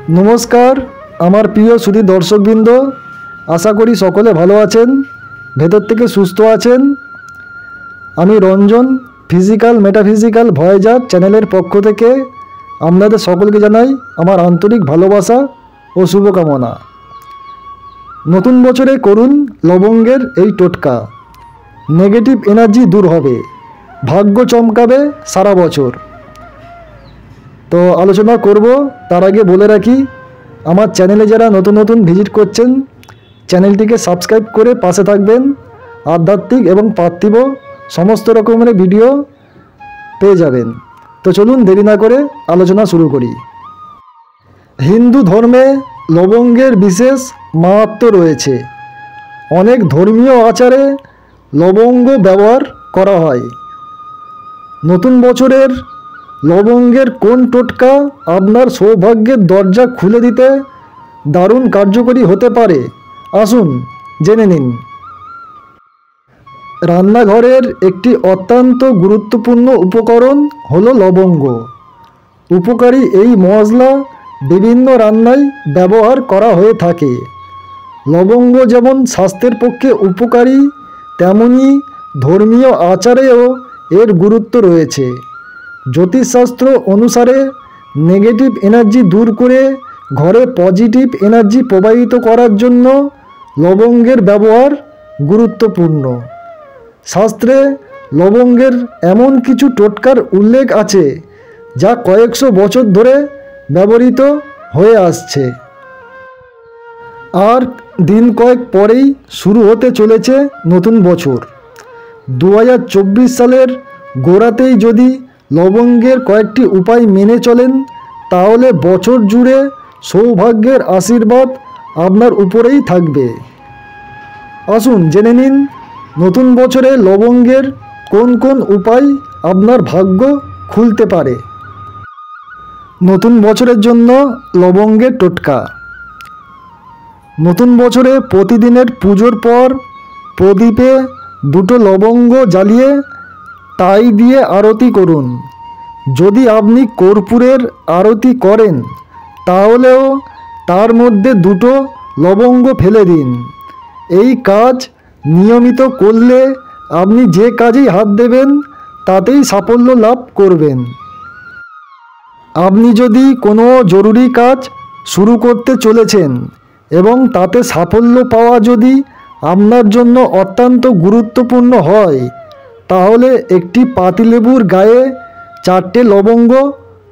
নমস্কার আমার প্রিয় সুধী দর্শকবৃন্দ, আশা করি সকলে ভালো আছেন, ভেতর থেকে সুস্থ আছেন। আমি রঞ্জন ফিজিক্যাল মেটাফিজিক্যাল ভয়েজার চ্যানেলের পক্ষ থেকে আপনাদের সকলকে জানাই আমার আন্তরিক ভালোবাসা ও শুভকামনা। নতুন বছরে করুন লবঙ্গের এই টোটকা, নেগেটিভ এনার্জি দূর হবে, ভাগ্য চমকাবে সারা বছর। তো আলোচনা করব, তার আগে বলে রাখি আমার চ্যানেলে যারা নতুন ভিজিট করছেন চ্যানেলটিকে সাবস্ক্রাইব করে পাশে থাকবেন। আধ্যাত্মিক এবং পার্থিব সমস্ত রকমের ভিডিও পেয়ে যাবেন। তো চলুন দেরি না করে আলোচনা শুরু করি। হিন্দু ধর্মে লবঙ্গের বিশেষ মাহাত্ম্য রয়েছে। অনেক ধর্মীয় আচারে লবঙ্গ ব্যবহার করা হয়। নতুন বছরের লবঙ্গের কোন টোটকা আপনার সৌভাগ্যের দরজা খুলে দিতে দারুণ কার্যকরী হতে পারে, আসুন জেনে নিন। রান্নাঘরের একটি অত্যন্ত গুরুত্বপূর্ণ উপকরণ হলো লবঙ্গ। উপকারী এই মশলা বিভিন্ন রান্নায় ব্যবহার করা হয়ে থাকে। লবঙ্গ যেমন স্বাস্থ্যের পক্ষে উপকারী, তেমনি ধর্মীয় আচারেও এর গুরুত্ব রয়েছে। জ্যোতিষশাস্ত্র অনুসারে নেগেটিভ এনার্জি দূর করে ঘরে পজিটিভ এনার্জি প্রবাহিত করার জন্য লবঙ্গের ব্যবহার গুরুত্বপূর্ণ। শাস্ত্রে লবঙ্গের এমন কিছু টোটকার উল্লেখ আছে যা কয়েকশো বছর ধরে ব্যবহৃত হয়ে আসছে। আর দিন কয়েক পরেই শুরু হতে চলেছে নতুন বছর। 2024 সালের গোড়াতেই যদি লবঙ্গের কয়েকটি উপায় মেনে চলেন তাহলে বছর জুড়ে সৌভাগ্যের আশীর্বাদ আপনার উপরেই থাকবে। আসুন জেনে নিন নতুন বছরে লবঙ্গের কোন কোন উপায় আপনার ভাগ্য খুলতে পারে। নতুন বছরের জন্য লবঙ্গের টোটকা। নতুন বছরে প্রতিদিনের পুজোর পর প্রদীপে 2টো লবঙ্গ জ্বালিয়ে তাই দিয়ে আরতি করুন। যদি আপনি কর্পূরের আরতি করেন তাহলেও তার মধ্যে 2টো লবঙ্গ ফেলে দিন। এই কাজ নিয়মিত করলে আপনি যে কাজেই হাত দেবেন তাতেই সাফল্য লাভ করবেন। আপনি যদি কোনো জরুরি কাজ শুরু করতে চলেছেন এবং তাতে সাফল্য পাওয়া যদি আপনার জন্য অত্যন্ত গুরুত্বপূর্ণ হয় তাহলে একটি পাতিলেবুর গায়ে 4টে লবঙ্গ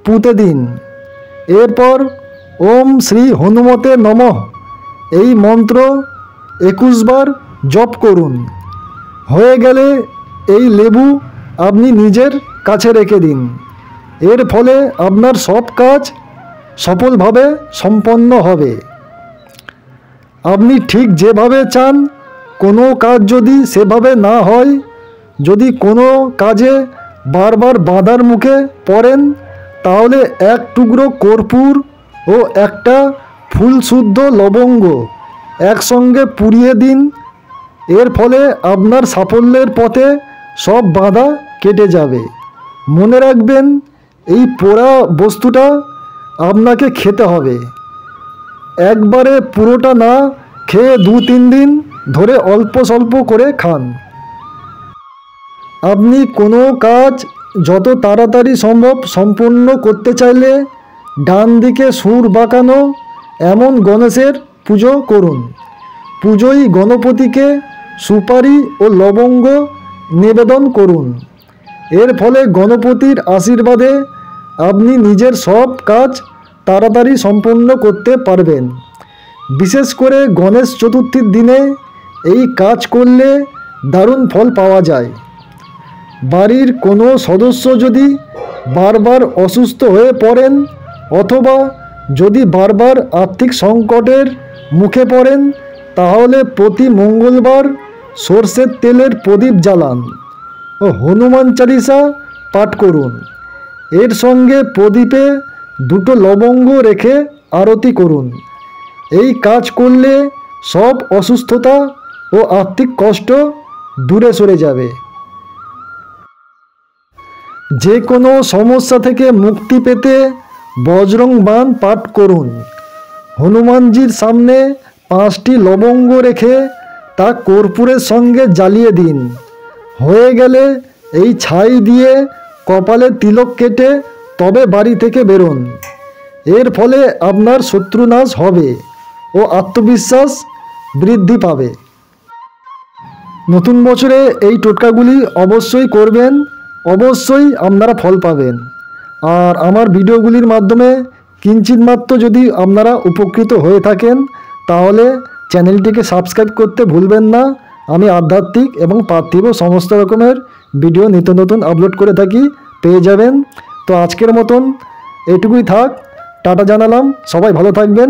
পুঁতে দিন। এরপর ওম শ্রী হনুমতে নমঃ এই মন্ত্র 21 বার জপ করুন। হয়ে গেলে এই লেবু আপনি নিজের কাছে রেখে দিন। এর ফলে আপনার সব কাজ সফলভাবে সম্পন্ন হবে। আপনি ঠিক যেভাবে চান কোনো কাজ যদি সেভাবে না হয়, যদি কোনো কাজে বারবার বাধার মুখে পড়েন তাহলে 1 টুকরো কর্পূর ও 1টা ফুলশুদ্ধ লবঙ্গ একসঙ্গে পুড়িয়ে দিন। এর ফলে আপনার সাফল্যের পথে সব বাধা কেটে যাবে। মনে রাখবেন এই পোড়া বস্তুটা আপনাকে খেতে হবে। একবারে পুরোটা না খেয়ে 2-3 দিন ধরে অল্প স্বল্প করে খান। আপনি কোনো কাজ যত তাড়াতাড়ি সম্ভব সম্পন্ন করতে চাইলে ডান দিকে সুর বাঁকানো এমন গণেশের পুজো করুন। পুজোয় গণপতিকে সুপারি ও লবঙ্গ নিবেদন করুন। এর ফলে গণপতির আশীর্বাদে আপনি নিজের সব কাজ তাড়াতাড়ি সম্পন্ন করতে পারবেন। বিশেষ করে গণেশ চতুর্থীর দিনে এই কাজ করলে দারুণ ফল পাওয়া যায়। বাড়ির কোনো সদস্য যদি বারবার অসুস্থ হয়ে পড়েন অথবা যদি বারবার আর্থিক সংকটের মুখে পড়েন তাহলে প্রতি মঙ্গলবার সরষের তেলের প্রদীপ জ্বালান ও হনুমান চালিসা পাঠ করুন। এর সঙ্গে প্রদীপে 2টো লবঙ্গ রেখে আরতি করুন। এই কাজ করলে সব অসুস্থতা ও আর্থিক কষ্ট দূরে সরে যাবে। যে কোনো সমস্যা থেকে মুক্তি পেতে বজরং বাণ পাঠ করুন। হনুমানজির সামনে 5টি লবঙ্গ রেখে তা কর্পূরের সঙ্গে জ্বালিয়ে দিন। হয়ে গেলে এই ছাই দিয়ে কপালে তিলক কেটে তবে বাড়ি থেকে বেরোন। এর ফলে আপনার শত্রুনাশ হবে ও আত্মবিশ্বাস বৃদ্ধি পাবে। নতুন বছরে এই টোটকাগুলি অবশ্যই করবেন, অবশ্যই আপনারা ফল পাবেন। আর আমার ভিডিওগুলির মাধ্যমে কিঞ্চিৎ মাত্র যদি আপনারা উপকৃত হয়ে থাকেন তাহলে চ্যানেলটিকে সাবস্ক্রাইব করতে ভুলবেন না। আমি আধ্যাত্মিক এবং পার্থিব সমস্ত রকমের ভিডিও নিত্য নতুন আপলোড করে থাকি, পেয়ে যাবেন। তো আজকের মতন এটুকুই থাক, টাটা জানালাম, সবাই ভালো থাকবেন।